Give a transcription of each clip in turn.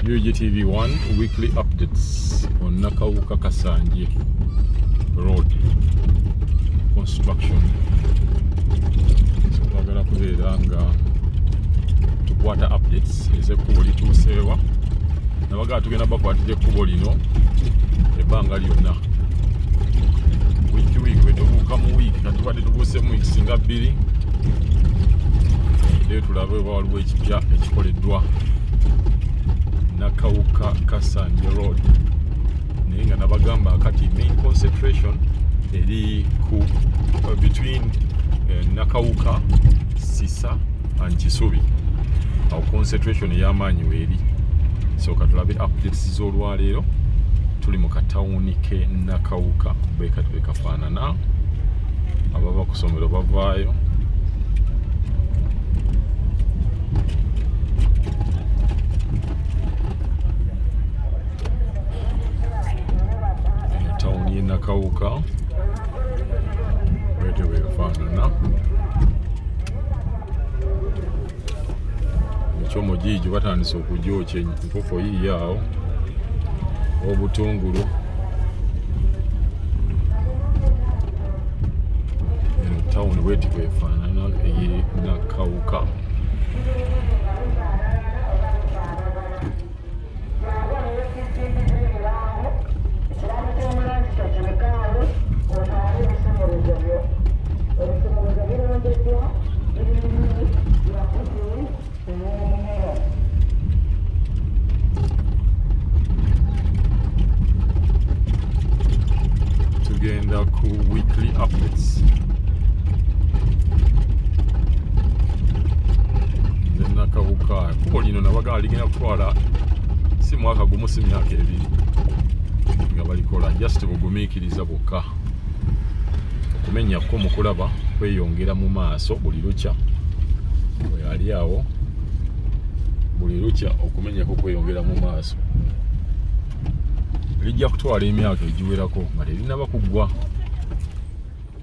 UGTV1 weekly updates on Nakawuka Kasanje Road construction. So twagala kubeera nga tukwata updates ez'ekkubo lituuseewa nabagaa tugenda bakwatira ekkubo lino ebbanga lyonna wiiki bwetubuuka mu wiiki katubadde tubuuse mu wiiki singa bbiri naye tulabe oba waliwo ekipya ekikoleddwa Nakawuka Kasanje Road naye nga nabagamba kati main concentration eri ku between Nakawuka, Sisa and Kisubi. Awo concentration ey'amaanyi weeri. So katulabe updates z'olwaleero tuli mu katawuni ke Nakawuka bwe kafaanana abava ku ssomero bavaayo tawuni ye Nakawuka bwe kafaanana ekyomo giigyo batandise okugyokya enkoko yiiyo awo obutungulu eno tawuni bweti bwefaanana eye Nakawuka. Tugenda ku weekly updates Nakawuka. Ekkubo lino nabagaa ligenda kutwala si mwaka gumu si myaka ebiri nga balikola just bugumiikiriza bwokka okumenyako mu kulaba kweyongera mu maaso buli lukya bwe ali awo buli lukya okumenyako kweyongera mu maaso lijja kutwala emyaka egiwerako nga terinaba kuggwa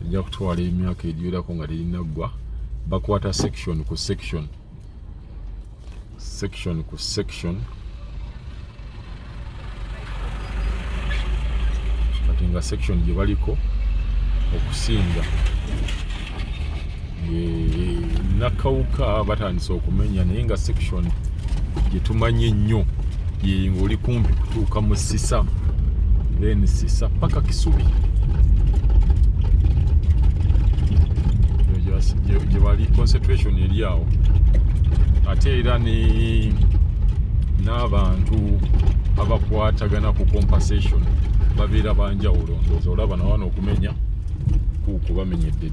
lijja kutwala emyaka egiwerako nga terinaggwa bakwata section ku section ku section kati nga section gye baliko okusinga Nakawuka batandise okumenya naye nga section gye tumanye ennyo ye ng'oli kumpi kutuuka mu Sisa then Sisa paka Kisubi gye bali concentration eri awo ate era n'abantu abakwatagana ku compensation babeera banjawulo ndowooza olaba nawana okumenya kuuku bamenyedde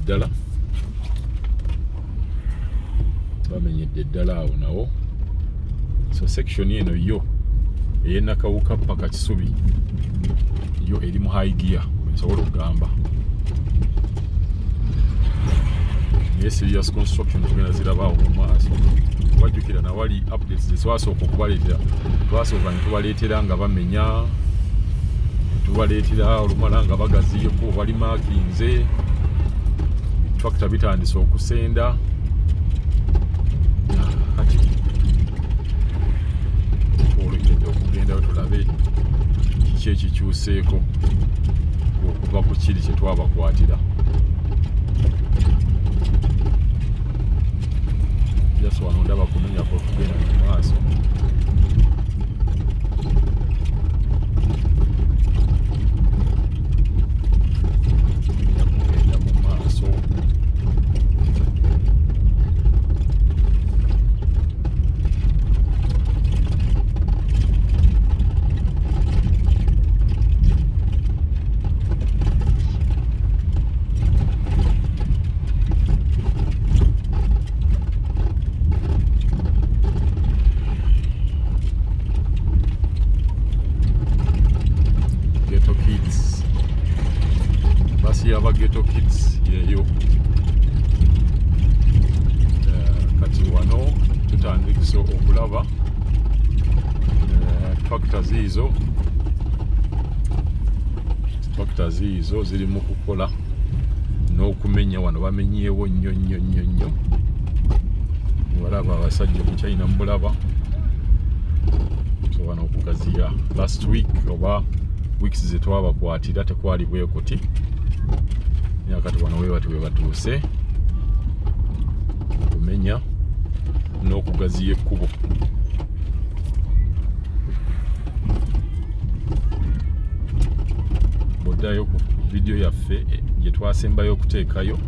ddala awo nawo. So section eno yo eye Nakawuka paka Kisubi yo eri mu high gear nsobola okugamba naye serious construction tugenda zirabaawo mu maaso. Wajjukira nawali updates zitwasooka okubaleetera twasooka ne tubaleetera nga bamenya tubaleetera olumala nga bagaziyeko bali maakinze tractor bitandise okusenda kati twolekedde okugendayo tulabe kiki ekikyuseeko okuva ku kiri kye twabakwatira. Just wano ndaba kumenya kwa kugenda mu maaso aba ghetto kids yeyo. Kati wano tutandikise okulaba tractors hizo ziri mu kukola n'okumenya wano bamenyeewo nnyo walaba abasajja ku China mbulaba so wano okugaziya. Last week oba weeks zetwabakwatira tekwali bwekuti nyakati wano webati webatuuse okumenya n'okugaziya ekkubo. Boddayo ku video yaffe gye twasembayo okuteekayo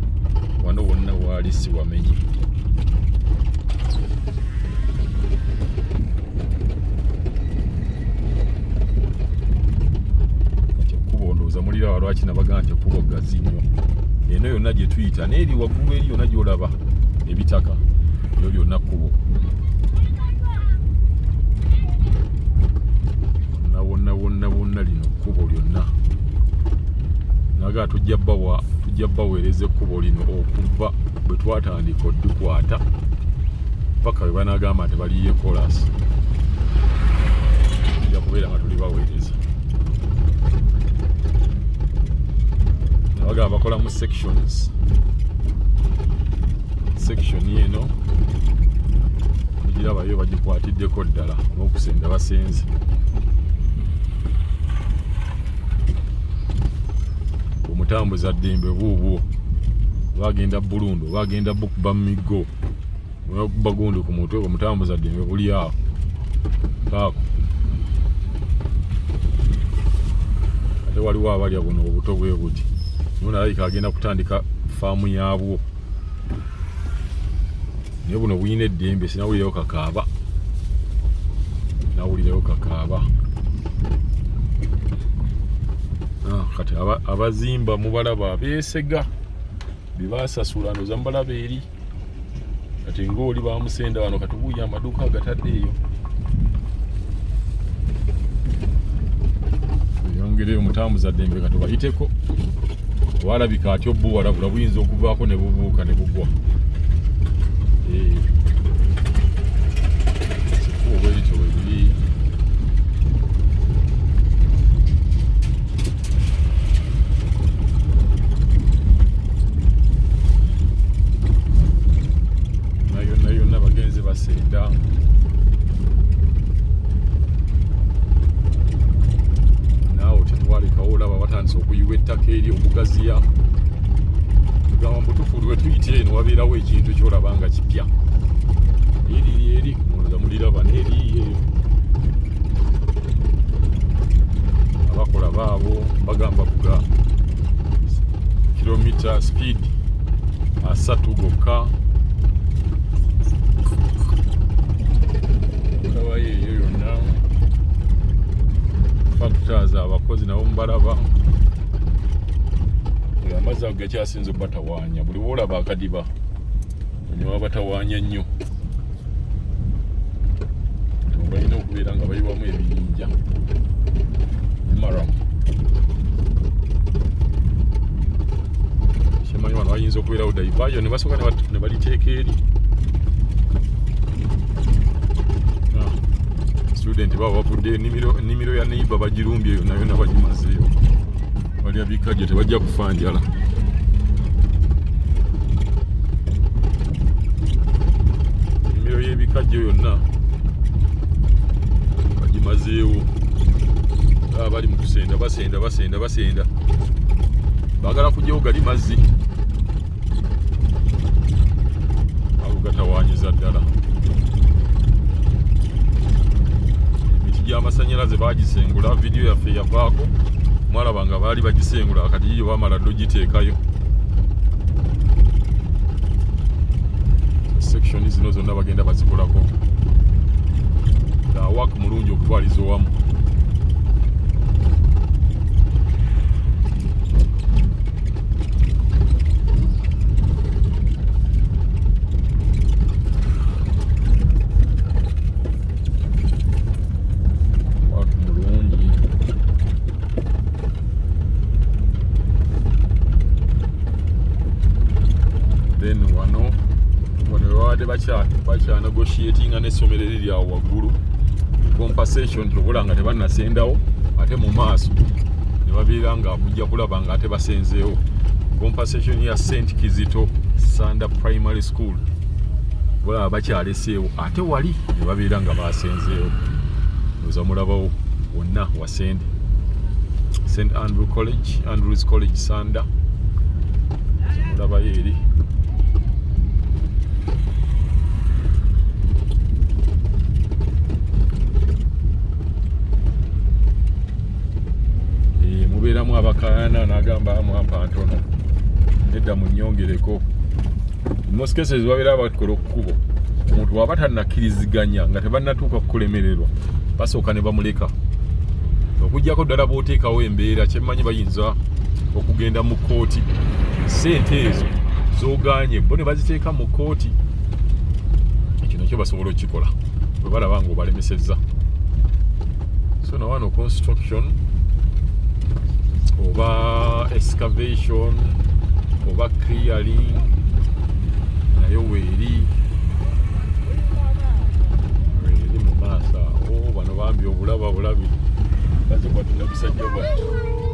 wano wonna waali si wamenyi. Mulira walwaki nabaga nti ekkubo ggazi nnyo. Eno yonna gye tuyita n'eri waggulu eri yonna gy'olaba ebitaka ebyo byonna kkubo. Wonna lino kkubo lyonna. Naga tujja baweereza ekkubo lino okuva bwe twatandika oddikwata paka bwe banagamba nti baliye kolasi. Tujja kubeera nga tuli baweereza. Nabaga bakola mu sections. Section eno mugirabayo bagikwatiddeko ddala n'okusenda basenze. Omutambuza ddembe buubwo bagenda Bulundu bagenda bukuba mu miggo bakuba gundi ku mutwe omutambuza ddembe buli awo kaako. Ate waliwo abalya buno obuto bwe buti nuna alika agenda kutandika faamu yaabwo naye buno buyina eddembe sinawulireyo kakaaba kati abazimba mubalaba abeesega bibasasula ndoza mubalaba eri kati ng'oli bamusenda wano katubuuya amaduuka agataddeeyo. Yongereyo omutambuza ddembe kati bayiteko walabika atyo bbo walabula buyinza okuvaako ne bubuuka ne bugwa. Ekikubo bwe lityo bwe liri. Yonna bagenzi basenda. Naawe tetwalekawo olaba batandise okuyiwa ettaka eri okugaziya. Tugamba mutufu lwe tuyite eno wabeerawo ekintu kyolaba nga kipya. Eri muliraba n'eriyo. Abakola baabo bagamba kuga kilomita speed 3 gokka. Olabayo eyo yonna. Factors abakozi nabo mubalaba. Amazzi ago gakyasinze obatawaanya buli woolaba akadiba onyuma batawaanya nnyo. Balina okubeera nga bayiwamu ebiyinja emaramu. Kimanyi wano bayinza okubeerawo dayivaayo ne basooka ne baliteeka eri. Student baba bavudde ennimiro ya neighbor bagirumbye yonna yonna bagimazeeyo. Balya bikajja tebajja kufa njala. Ennimiro y'ebikajjo yonna bagimazeewo. Bali mu kusenda basenda. Baagala kujjawo gali mazzi. Ago gatawaanyiza ddala. Emiti gy'amasannyalaze baagisengula vidiyo yaffe yavaako. Mwalaba nga baali bagisengula kati yo bamala dogiteekayo. Section zino zonna bagenda bazikolako. Awaka mulungi okutwaliza owamu. Bakya negotiatinga n'essomero eriri awo waggulu compensation tubula nga tebannasendawo ate mu maaso ne babeera nga mujja kulaba nga ate basenzeewo compensation ya St. Kizito Sanda Primary School bulaba bakyaleseewo ate wali ne babeera nga basenzeewo. oza mulabawo wonna wasende St Andrews College Sanda mulabayo eri mubeeramu abakaana n'agamba mwampa ntono nedda munyongereko. Most cases babeera bakola okkubo omuntu waba tannakkiriziganya nga tebannatuuka kukulemererwa basooka ne bamuleka okuggyako ddala bw'oteekawo embeera kyemmanyi bayinza okugenda mu kkooti ssente ezo z'ogaanye bo ne baziteeka mu kkooti. Ekyo nakyo basobola okukikola bwe balaba nga obalemesezza. So na wano construction oba excavation oba clearing nayo weeri mu maaso awo bano bambi obulaba bulabi bazikwatira bisajja bwatyo.